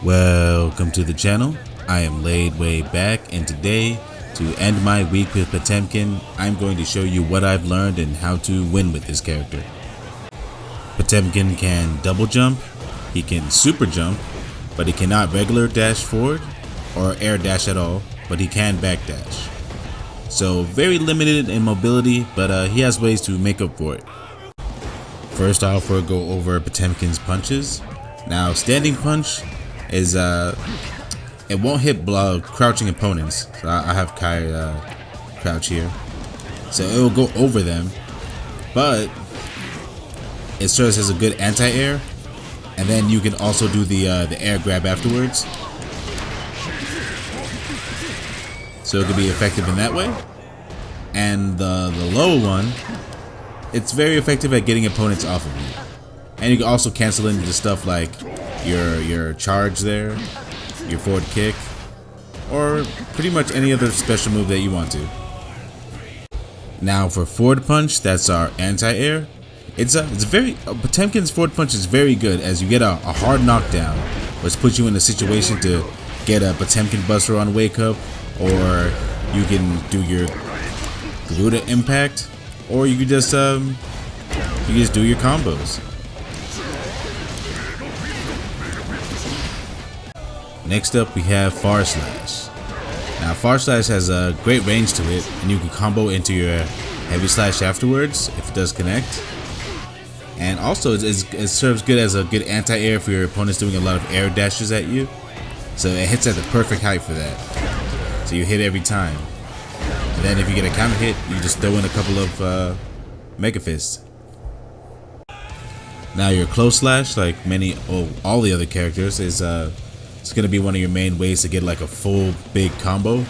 Welcome to the channel. I am Ladewaybac, and today, to end my week with Potemkin, I'm going to show you what I've learned and how to win with this character. Potemkin can double jump, he can super jump, but he cannot regular dash forward or air dash at all, but he can backdash. So very limited in mobility, but he has ways to make up for it. First off, we'll go over Potemkin's punches. Now, standing punch is it won't hit crouching opponents. So I have Kai crouch here, so it will go over them, but it serves as a good anti-air, and then you can also do the air grab afterwards, so it can be effective in that way. And the low one, it's very effective at getting opponents off of you, and you can also cancel into stuff like your charge there, your forward kick, or pretty much any other special move that you want to. Now for forward punch, that's our anti-air. It's very Potemkin's forward punch is very good, as you get a hard knockdown, which puts you in a situation to get a Potemkin Buster on wake up, or you can do your Garuda Impact, or you could just do your combos. Next up, we have Far Slash. Now, Far Slash has a great range to it, and you can combo into your Heavy Slash afterwards if it does connect. And also, it serves good as a good anti-air for your opponents doing a lot of air dashes at you. So it hits at the perfect height for that. So you hit every time. And then if you get a counter hit, you just throw in a couple of Mega Fists. Now your Close Slash, like all the other characters, is it's gonna be one of your main ways to get like a full big combo.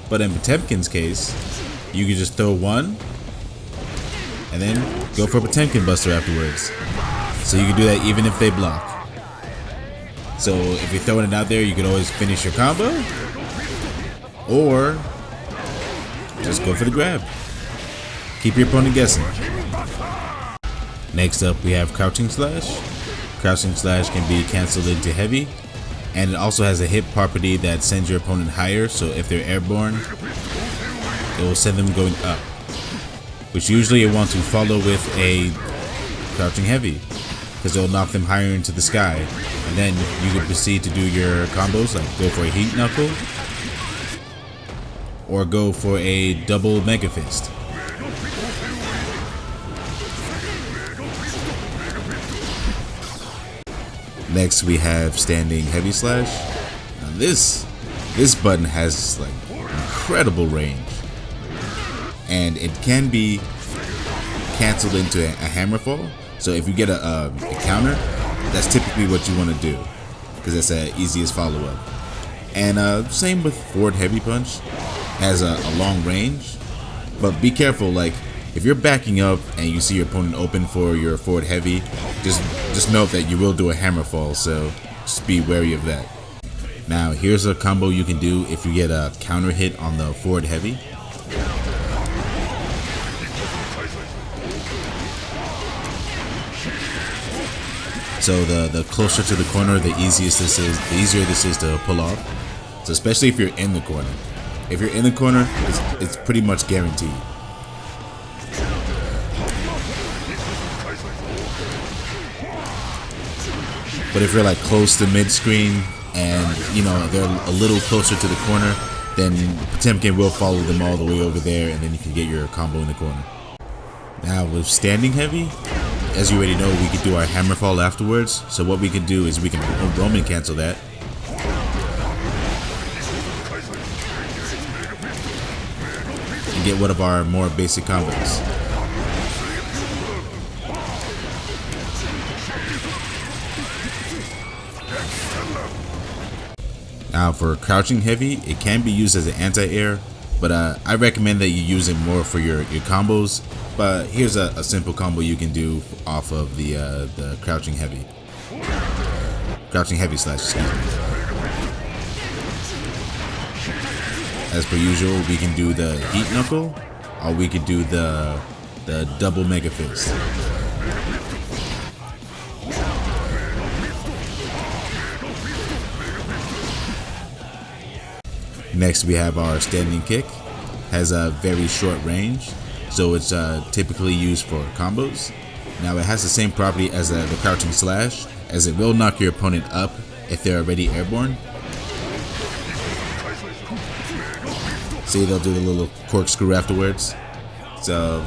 But in Potemkin's case, you can just throw one and then go for a Potemkin Buster afterwards. So you can do that even if they block. So if you're throwing it out there, you can always finish your combo, or just go for the grab. Keep your opponent guessing. Next up, we have Crouching Slash. Crouching Slash can be cancelled into heavy, and it also has a hit property that sends your opponent higher, so if they're airborne, it will send them going up, which usually you want to follow with a Crouching Heavy, because it'll knock them higher into the sky, and then you can proceed to do your combos, like go for a Heat Knuckle, or go for a double Mega Fist. Next, we have Standing Heavy Slash. Now this button has like incredible range, and it can be canceled into a hammer fall. So if you get a counter, that's typically what you want to do, because it's the easiest follow up. And same with Forward Heavy Punch, has a long range, but be careful. Like if you're backing up and you see your opponent open for your forward heavy, just note that you will do a hammer fall, so just be wary of that. Now here's a combo you can do if you get a counter hit on the forward heavy. So the closer to the corner, the easier this is to pull off. So especially if you're in the corner. If you're in the corner, it's pretty much guaranteed. But if you're like close to mid-screen and you know they're a little closer to the corner, then Potemkin will follow them all the way over there, and then you can get your combo in the corner. Now with Standing Heavy, as you already know, we could do our hammer fall afterwards. So what we can do is we can Roman cancel that. And get one of our more basic combos. Now for Crouching Heavy, it can be used as an anti-air, but I recommend that you use it more for your combos. But here's a simple combo you can do off of the Crouching Heavy. Crouching Heavy Slash, excuse me. As per usual, we can do the Heat Knuckle, or we could do the double Mega Fist. Next we have our standing kick. Has a very short range, so it's typically used for combos. Now it has the same property as the crouching slash, as it will knock your opponent up if they're already airborne. See, they'll do the little corkscrew afterwards. So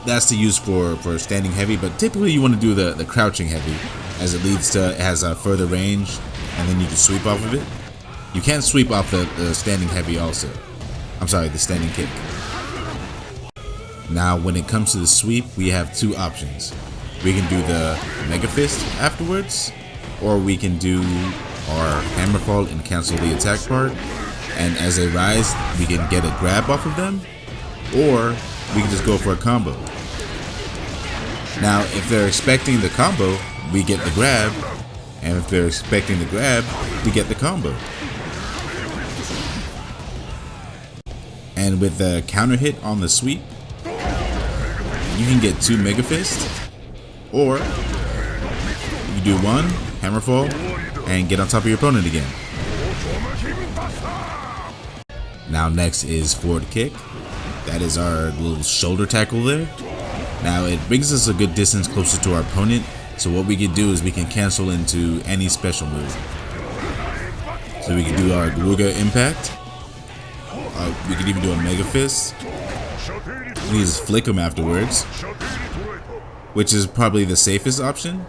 that's the use for standing heavy, but typically you want to do the crouching heavy, as it has a further range, and then you can sweep off of it. You can sweep off the standing heavy also. I'm sorry, the standing kick. Now when it comes to the sweep, we have two options. We can do the Mega Fist afterwards, or we can do our Hammer Fall and cancel the attack part, and as they rise we can get a grab off of them, or we can just go for a combo. Now if they're expecting the combo, we get the grab, and if they're expecting the grab, we get the combo. And with the counter hit on the sweep, you can get 2 Mega Fist, or you do 1 Hammer Fall and get on top of your opponent again. Now next is Fore Kick. That is our little shoulder tackle there. Now it brings us a good distance closer to our opponent, so what we can do is we can cancel into any special move. So we can do our Garuda Impact. We could even do a Mega Fist. We just flick them afterwards, which is probably the safest option.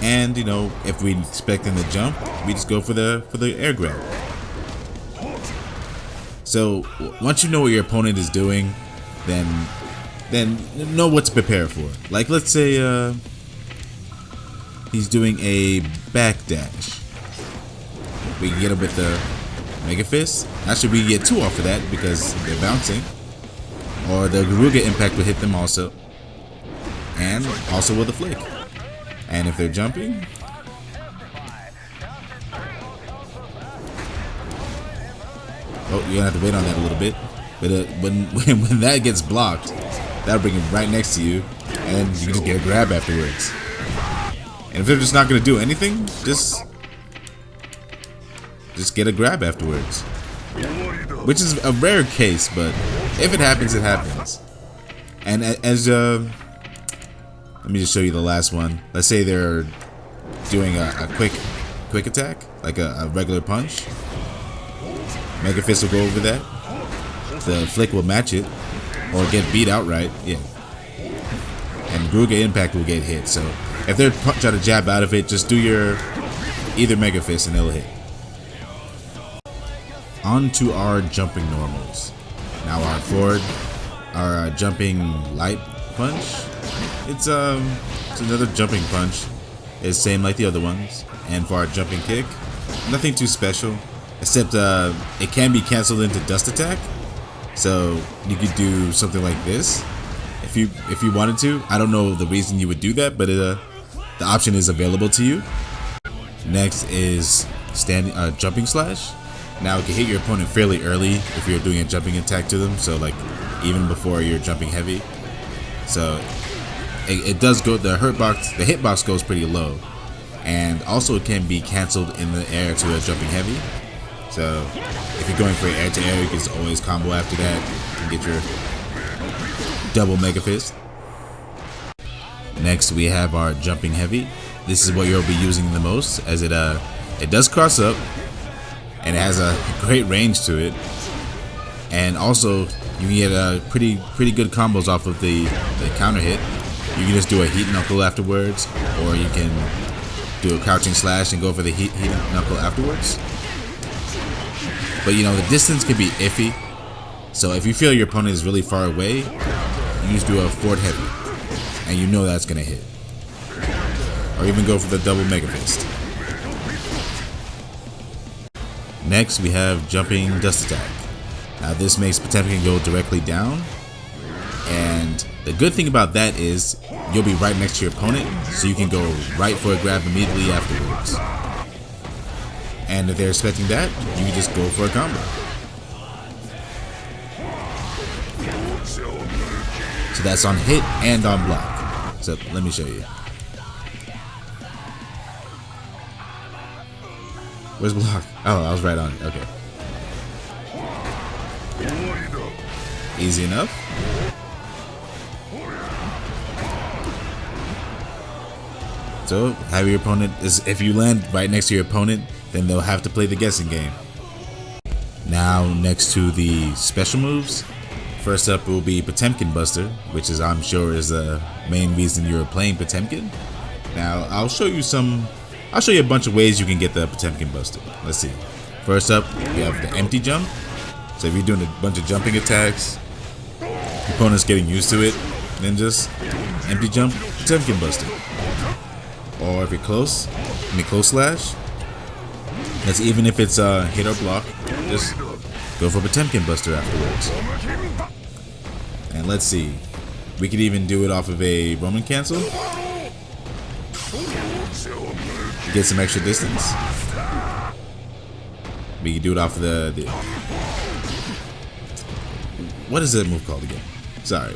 And you know, if we expect them to jump, we just go for the air grab. So once you know what your opponent is doing, then know what to prepare for. Like let's say he's doing a back dash. We can get him with the Mega Fist. Actually, we get 2 off of that because they're bouncing. Or the Garuda Impact will hit them also. And also with a flick. And if they're jumping, oh, you're gonna have to wait on that a little bit. But when that gets blocked, that'll bring him right next to you, and you can just get a grab afterwards. And if they're just not gonna do anything, just get a grab afterwards, which is a rare case, but if it happens, it happens. And as let me just show you the last one. Let's say they're doing a quick attack, like a regular punch. Mega Fist will go over that. The flick will match it, or get beat outright. Yeah. And Garuda Impact will get hit. So if they're trying to jab out of it, just do your either Mega Fist and it'll hit. On to our jumping normals. Now our forward, our jumping light punch. It's another jumping punch. It's same like the other ones. And for our jumping kick, nothing too special, except it can be canceled into dust attack. So you could do something like this if you wanted to. I don't know the reason you would do that, but the option is available to you. Next is jumping slash. Now it can hit your opponent fairly early if you're doing a jumping attack to them, so like even before you're jumping heavy. So it does go, the hitbox goes pretty low, and also it can be cancelled in the air to a jumping heavy. So if you're going for air to air, you can just always combo after that and get your double Mega Fist. Next we have our jumping heavy. This is what you'll be using the most, as it does cross up, and it has a great range to it, and also you can get pretty good combos off of the counter hit. You can just do a heat knuckle afterwards, or you can do a crouching slash and go for the heat knuckle afterwards. But you know, the distance can be iffy, so if you feel your opponent is really far away, you just do a forward heavy, and you know that's gonna hit. Or even go for the double Mega Fist. Next we have jumping dust attack. Now this makes Potemkin go directly down, and the good thing about that is you'll be right next to your opponent, so you can go right for a grab immediately afterwards. And if they're expecting that, you can just go for a combo. So that's on hit and on block. So let me show you. Where's block? Oh, I was right on it. Okay. Easy enough. So have your opponent if you land right next to your opponent, then they'll have to play the guessing game. Now next to the special moves, first up will be Potemkin Buster, which is I'm sure is the main reason you're playing Potemkin. Now I'll show you a bunch of ways you can get the Potemkin Buster. Let's see. First up, you have the empty jump. So if you're doing a bunch of jumping attacks, your opponent's getting used to it, then just empty jump, Potemkin Buster. Or if you're close slash. That's even if it's a hit or block, just go for Potemkin Buster afterwards. And let's see, we could even do it off of a Roman cancel. Get some extra distance. We can do it off of the what is that move called again? Sorry.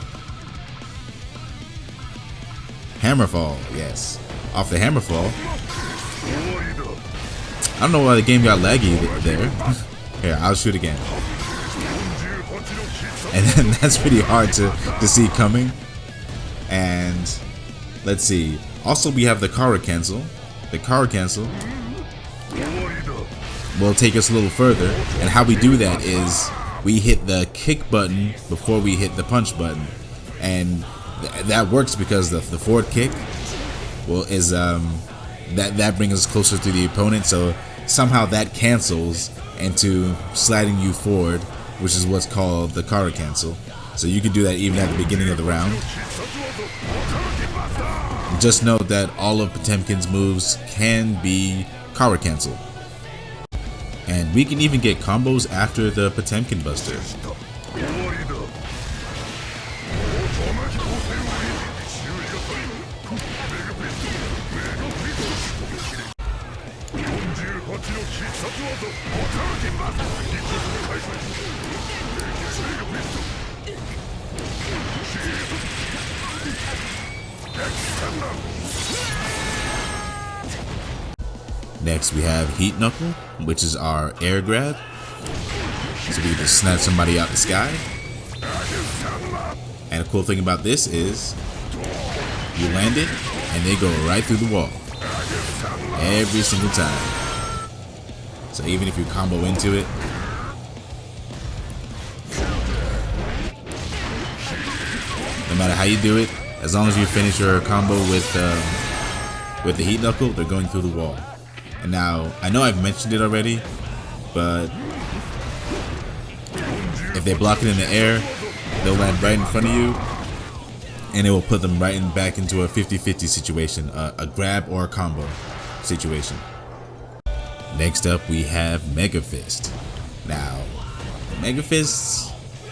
Hammerfall, yes. Off the Hammerfall. I don't know why the game got laggy there. Here, I'll shoot again. And then that's pretty hard to see coming. And let's see. Also, we have the Kara cancel. The Kara cancel will take us a little further. And how we do that is we hit the kick button before we hit the punch button. And that works because the forward kick is that brings us closer to the opponent, so somehow that cancels into sliding you forward, which is what's called the Kara cancel. So you can do that even at the beginning of the round. Just note that all of Potemkin's moves can be Kara cancel. And we can even get combos after the Potemkin Buster. Next we have Heat Knuckle, which is our air grab. So we can just snatch somebody out the sky. And the cool thing about this is you land it and they go right through the wall. Every single time. So even if you combo into it, no matter how you do it, as long as you finish your combo with the Heat Knuckle, they're going through the wall. And now, I know I've mentioned it already, but if they block it in the air, they'll land right in front of you, and it will put them right back into a 50-50 situation, a grab or a combo situation. Next up, we have Mega Fist. Now, Mega Fists,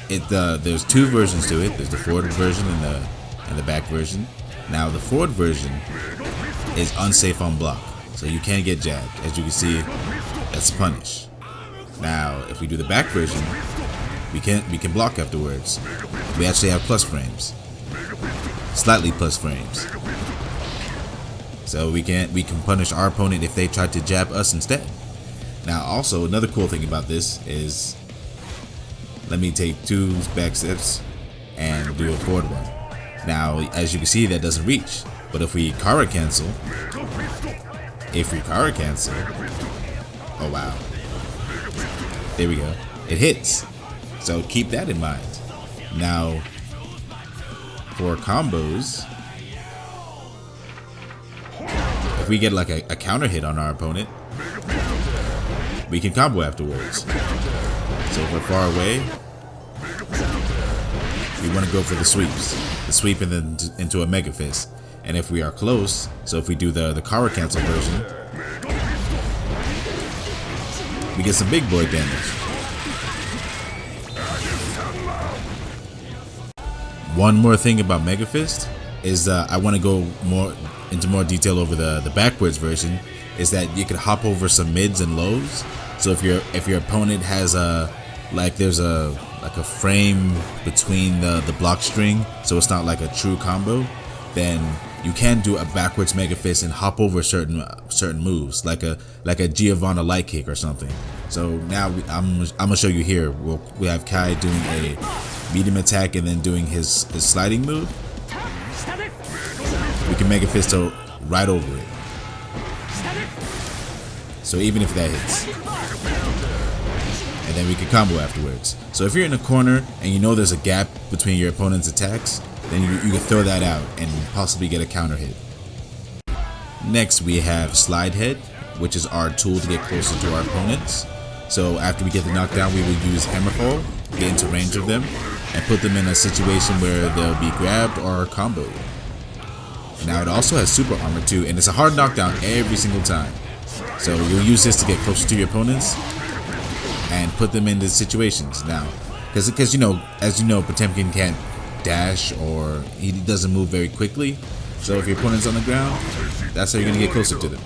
there's two versions to it. There's the forward version and the back version. Now, the forward version is unsafe on block, so you can't get jabbed. As you can see, that's punish. Now, if we do the back version, we can block afterwards. We actually have plus frames, slightly plus frames. So we can punish our opponent if they try to jab us instead. Now, also another cool thing about this is, let me take two back steps and do a forward one. Now, as you can see, that doesn't reach. But if we Kara cancel, oh wow, there we go, it hits. So keep that in mind. Now, for combos, if we get like a counter hit on our opponent, we can combo afterwards. So if we're far away, we want to go for the sweep and then into a Mega Fist. And if we are close, so if we do the Kara cancel version, we get some big boy damage. One more thing about Mega Fist is I want to go into more detail over the backwards version. Is that you can hop over some mids and lows. So if your opponent has there's a frame between the block string, so it's not like a true combo, then you can do a backwards Mega Fist and hop over certain moves, like a Giovanna light kick or something. So now I'm gonna show you here. We have Kai doing a medium attack and then doing his sliding move, we can Mega Fisto right over it. So even if that hits. And then we can combo afterwards. So if you're in a corner and you know there's a gap between your opponent's attacks, then you can throw that out and possibly get a counter hit. Next we have Slide Head, which is our tool to get closer to our opponents. So after we get the knockdown, we will use Hammerfall, get into range of them, and put them in a situation where they'll be grabbed or comboed. Now it also has super armor too, and it's a hard knockdown every single time. So you'll use this to get closer to your opponents and put them into situations. Now, because you know, as you know, Potemkin can't dash or he doesn't move very quickly. So if your opponent's on the ground, that's how you're gonna get closer to them.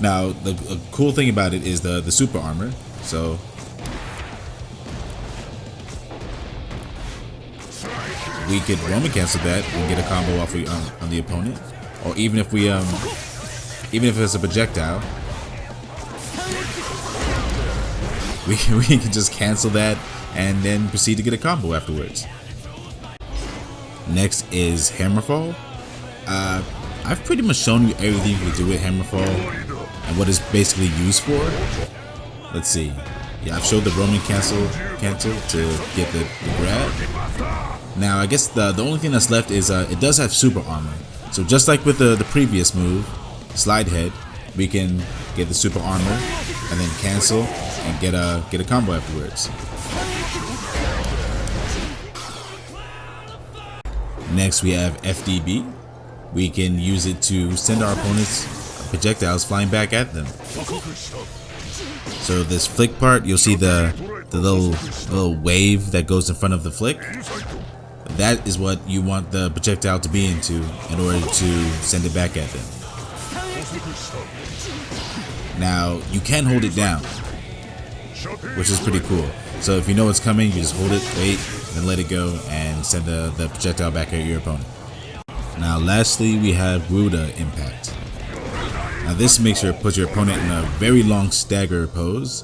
Now, the cool thing about it is the super armor. So we could Roman cancel that and get a combo off on the opponent, or even if we even if it's a projectile, we can just cancel that and then proceed to get a combo afterwards. Next is Hammerfall. I've pretty much shown you everything you can do with Hammerfall and what it's basically used for. Let's see. Yeah, I've showed the Roman cancel to get the grab. Now I guess the only thing that's left is it does have super armor. So just like with the previous move, Slide Head, we can get the super armor and then cancel and get a combo afterwards. Next we have FDB. We can use it to send our opponents projectiles flying back at them. So this flick part, you'll see the little wave that goes in front of the flick. That is what you want the projectile to be into in order to send it back at them. Now you can hold it down, which is pretty cool. So if you know it's coming, you just hold it, wait, then let it go and send the projectile back at your opponent. Now lastly we have Garuda Impact. Now this puts your opponent in a very long stagger pose,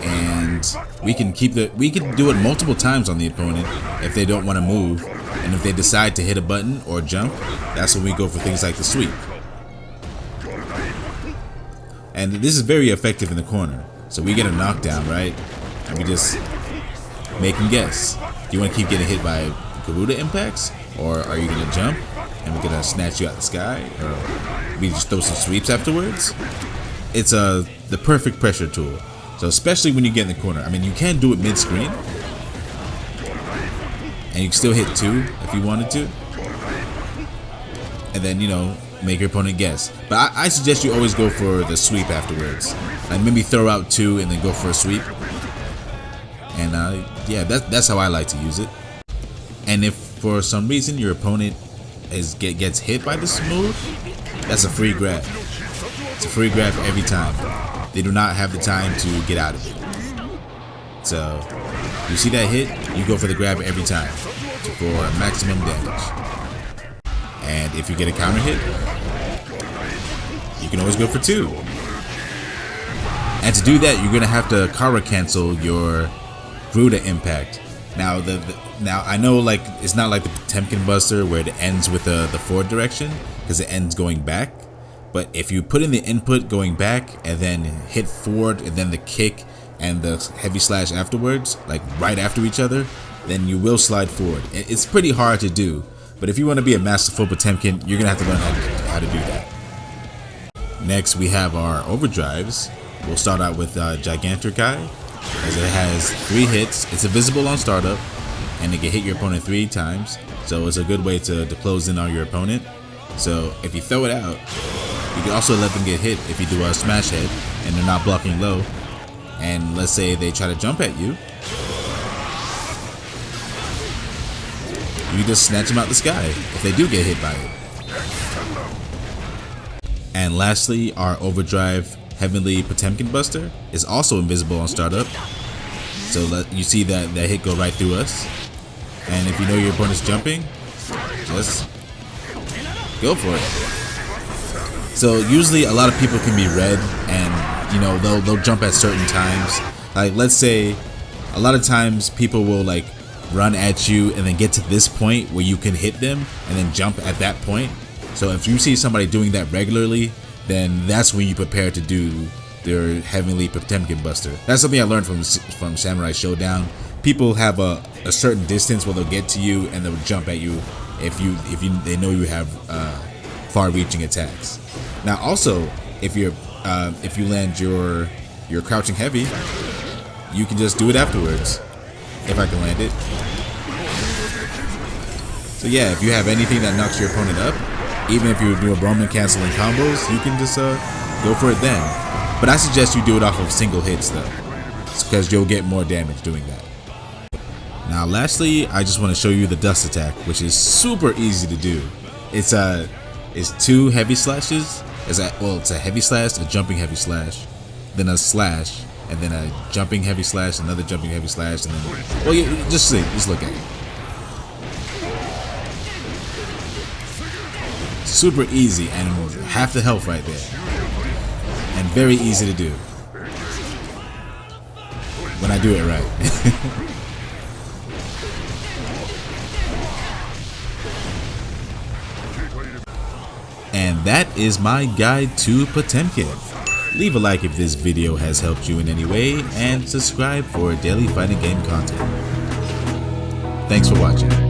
and we can do it multiple times on the opponent if they don't want to move, and if they decide to hit a button or jump, that's when we go for things like the sweep. And this is very effective in the corner. So we get a knockdown, right? And we just make him guess. Do you want to keep getting hit by Garuda Impacts, or are you going to jump and we're gonna snatch you out the sky, or we just throw some sweeps afterwards? It's the perfect pressure tool. So especially when you get in the corner. I mean, you can do it mid-screen, and you can still hit 2 if you wanted to, and then, you know, make your opponent guess. But I suggest you always go for the sweep afterwards. Like maybe throw out 2 and then go for a sweep. And yeah, that's how I like to use it. And if for some reason your opponent gets hit by this move, that's a free grab. It's a free grab every time. They do not have the time to get out of it. So you see that hit, you go for the grab every time for maximum damage. And if you get a counter hit, you can always go for 2. And to do that, you're gonna have to Kara cancel your Garuda Impact. Now now I know, like, it's not like the Potemkin Buster where it ends with the forward direction, because it ends going back. But if you put in the input going back and then hit forward and then the kick and the heavy slash afterwards, like right after each other, then you will slide forward. It's pretty hard to do, but if you want to be a masterful Potemkin, you're gonna have to learn how to do that. Next we have our Overdrives. We'll start out with Gigantic-Eye, as it has 3 hits. It's invisible on startup, and it can hit your opponent 3 times, so it's a good way to close in on your opponent. So if you throw it out, you can also let them get hit if you do a smash head and they're not blocking low, and let's say they try to jump at you, you just snatch them out the sky if they do get hit by it. And lastly, our Overdrive Heavenly Potemkin Buster is also invisible on startup, so you see that hit go right through us. And if you know your opponent's jumping, just go for it. So usually a lot of people can be read, and you know they'll jump at certain times. Like let's say A lot of times people will like run at you and then get to this point where you can hit them and then jump at that point. So if you see somebody doing that regularly, then that's when you prepare to do their Heavenly Potemkin Buster. That's something I learned from Samurai Showdown. People have a certain distance where they'll get to you and they'll jump at you if they know you have far-reaching attacks. Now also, if you land your crouching heavy, you can just do it afterwards. If I can land it. So yeah, if you have anything that knocks your opponent up, even if you do a Roman canceling combos, you can just go for it then. But I suggest you do it off of single hits though, because you'll get more damage doing that. Now lastly, I just want to show you the dust attack, which is super easy to do. It's 2 heavy slashes. It's a heavy slash, a jumping heavy slash, then a slash, and then a jumping heavy slash, another jumping heavy slash, and then, well, just look at it. Super easy and half the health right there. And very easy to do. When I do it right. And that is my guide to Potemkin. Leave a like if this video has helped you in any way, and subscribe for daily fighting game content. Thanks for watching.